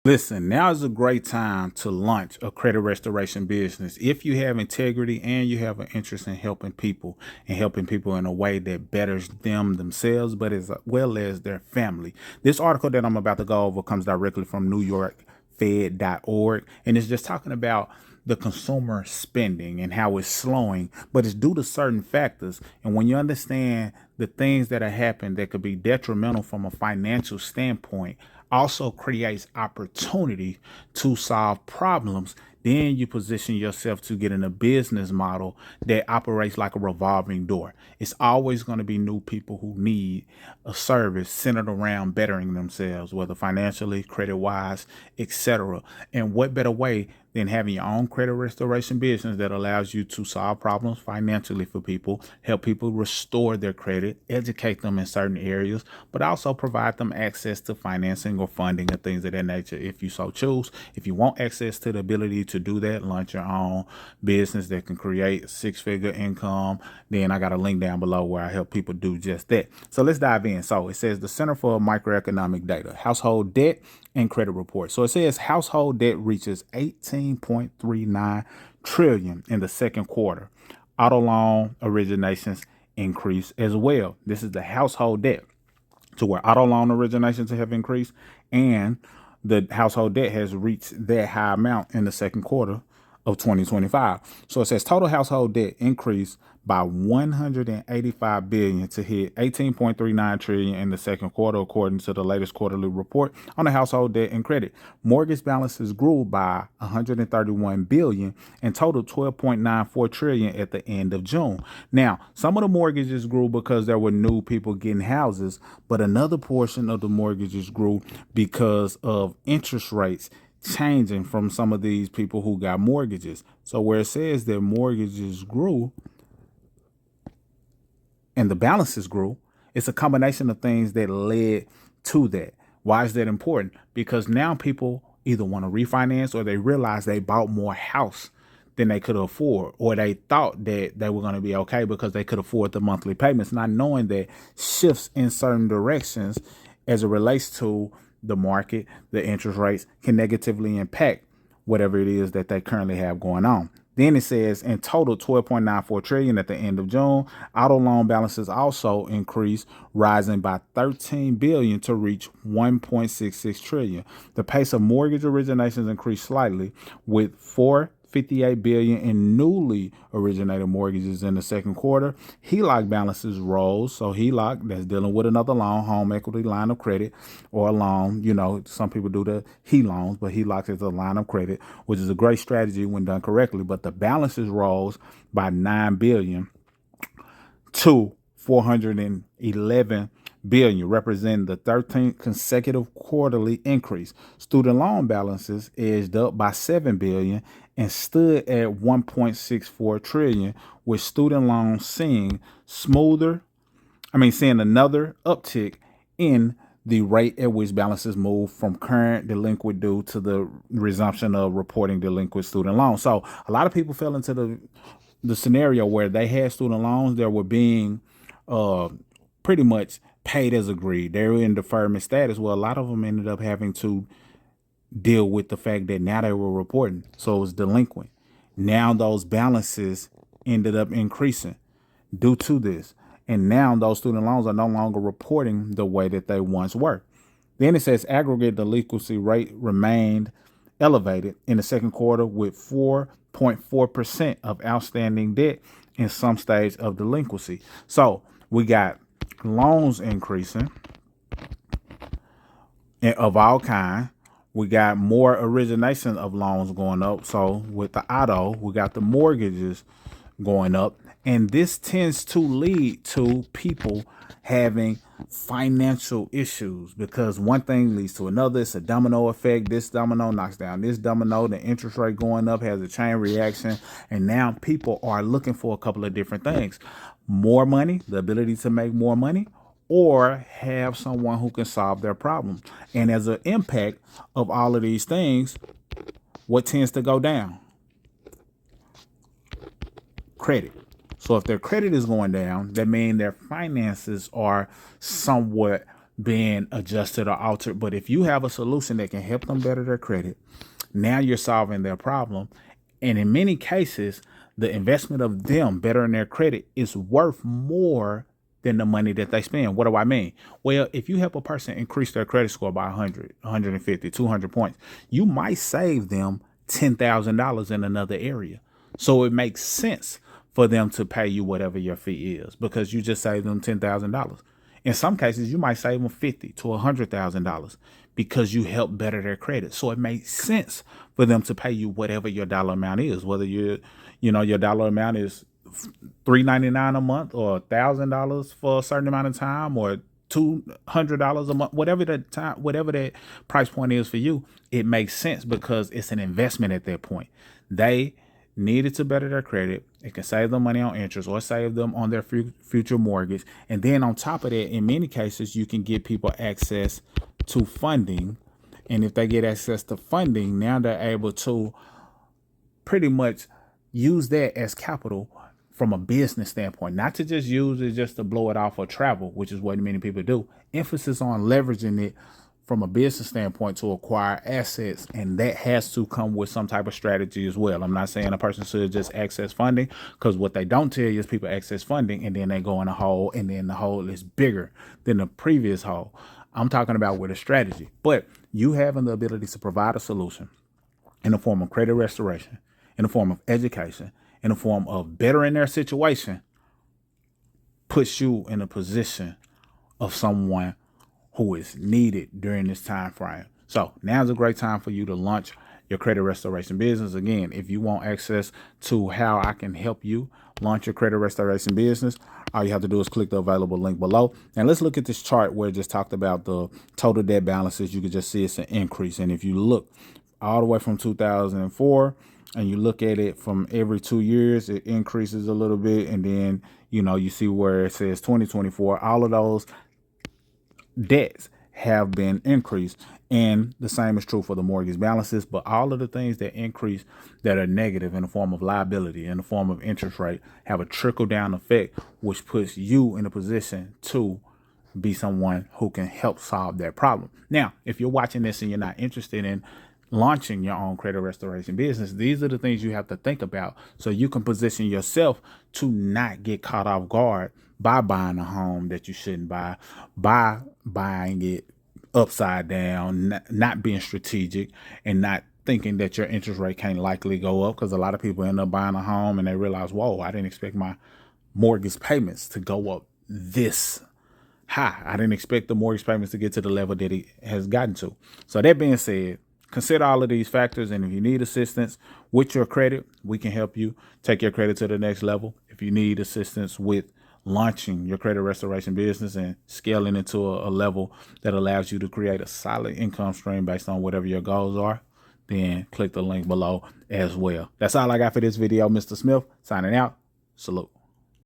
Listen, now is a great time to launch a credit restoration business. If you have integrity and you have an interest in helping people and helping people in a way that betters them themselves, but as well as their family. This article that I'm about to go over comes directly from NewYorkFed.org, and it's just talking about the consumer spending and how it's slowing, but it's due to certain factors. And when you understand the things that are happening that could be detrimental from a financial standpoint, also creates opportunity to solve problems, then you position yourself to get in a business model that operates like a revolving door. It's always going to be new people who need a service centered around bettering themselves, whether financially, credit wise, etc. And what better way than having your own credit restoration business that allows you to solve problems financially for people, help people restore their credit, educate them in certain areas, but also provide them access to financing or funding and things of that nature if you so choose. If you want access to the ability to do that, launch your own business that can create six-figure income, then I got a link down below where I help people do just that. So let's dive in. So it says the Center for Microeconomic Data, household debt and credit report. So it says household debt reaches 18.39 trillion in the second quarter. Auto loan originations increase as well. This is the household debt, to where auto loan originations have increased and the household debt has reached that high amount in the second quarter of 2025. So it says total household debt increased by 185 billion to hit 18.39 trillion in the second quarter, according to the latest quarterly report on the household debt and credit. Mortgage balances grew by 131 billion and totaled 12.94 trillion at the end of June. Now, some of the mortgages grew because there were new people getting houses, but another portion of the mortgages grew because of interest rates changing from some of these people who got mortgages. So where it says that mortgages grew and the balances grew, it's a combination of things that led to that. Why is that important? Because now people either want to refinance or they realize they bought more house than they could afford, or they thought that they were going to be okay because they could afford the monthly payments, not knowing that shifts in certain directions as it relates to the market, the interest rates can negatively impact whatever it is that they currently have going on. Then it says in total 12.94 trillion at the end of June. Auto loan balances also increased, rising by 13 billion to reach 1.66 trillion. The pace of mortgage originations increased slightly with 458 billion in newly originated mortgages in the second quarter. HELOC balances rose. So HELOC, that's dealing with another loan, home equity line of credit, or a loan. You know, some people do the HE loans, but HELOC is a line of credit, which is a great strategy when done correctly. But the balances rose by 9 billion to 411 billion, representing the 13th consecutive quarterly increase. Student loan balances edged up by 7 billion and stood at 1.64 trillion, with student loans seeing another uptick in the rate at which balances move from current delinquent due to the resumption of reporting delinquent student loans. So a lot of people fell into the scenario where they had student loans that were being pretty much paid as agreed. They were in deferment status. Well, a lot of them ended up having to deal with the fact that now they were reporting. So it was delinquent. Now those balances ended up increasing due to this. And now those student loans are no longer reporting the way that they once were. Then it says aggregate delinquency rate remained elevated in the second quarter, with 4.4% of outstanding debt in some stage of delinquency. So we got loans increasing of all kind. We got more origination of loans going up. So with the auto, we got the mortgages going up. And this tends to lead to people having financial issues, because one thing leads to another. It's a domino effect. This domino knocks down this domino. The interest rate going up has a chain reaction. And now people are looking for a couple of different things: more money, the ability to make more money, or have someone who can solve their problem. And as an impact of all of these things, what tends to go down? Credit. So if their credit is going down, that means their finances are somewhat being adjusted or altered. But if you have a solution that can help them better their credit, now you're solving their problem. And in many cases, the investment of them bettering their credit is worth more than the money that they spend. What do I mean? Well, if you help a person increase their credit score by 100, 150, 200 points, you might save them $10,000 in another area. So it makes sense for them to pay you whatever your fee is, because you just saved them $10,000. In some cases, you might save them $50,000 to $100,000 because you help better their credit. So it makes sense for them to pay you whatever your dollar amount is, whether your dollar amount is $399 a month or $1,000 for a certain amount of time or $200 a month, whatever that price point is for you. It makes sense because it's an investment at that point. They needed to better their credit. It can save them money on interest or save them on their future mortgage. And then on top of that, in many cases, you can give people access to funding. And if they get access to funding, now they're able to pretty much use that as capital from a business standpoint, not to just use it just to blow it off or travel, which is what many people do. Emphasis on leveraging it from a business standpoint to acquire assets, and that has to come with some type of strategy as well. I'm not saying a person should just access funding, because what they don't tell you is people access funding and then they go in a hole, and then the hole is bigger than the previous hole. I'm talking about with a strategy, but you having the ability to provide a solution in the form of credit restoration, in the form of education, in the form of bettering their situation, puts you in a position of someone who is needed during this time frame. So now's a great time for you to launch your credit restoration business. Again, if you want access to how I can help you launch your credit restoration business, all you have to do is click the available link below. And let's look at this chart where it just talked about the total debt balances. You can just see it's an increase. And if you look all the way from 2004 and you look at it from every 2 years, it increases a little bit. And then, you see where it says 2024, all of those debts have been increased. And the same is true for the mortgage balances. But all of the things that increase that are negative in the form of liability, in the form of interest rate, have a trickle down effect, which puts you in a position to be someone who can help solve that problem. Now, if you're watching this and you're not interested in launching your own credit restoration business, these are the things you have to think about so you can position yourself to not get caught off guard by buying a home that you shouldn't buy, by buying it upside down, not being strategic, and not thinking that your interest rate can't likely go up, because a lot of people end up buying a home and they realize, whoa, I didn't expect my mortgage payments to go up this high. I didn't expect the mortgage payments to get to the level that it has gotten to. So that being said, consider all of these factors, and if you need assistance with your credit, we can help you take your credit to the next level. If you need assistance with launching your credit restoration business and scaling it to a level that allows you to create a solid income stream based on whatever your goals are, then click the link below as well. That's all I got for this video. Mr. Smith signing out. Salute.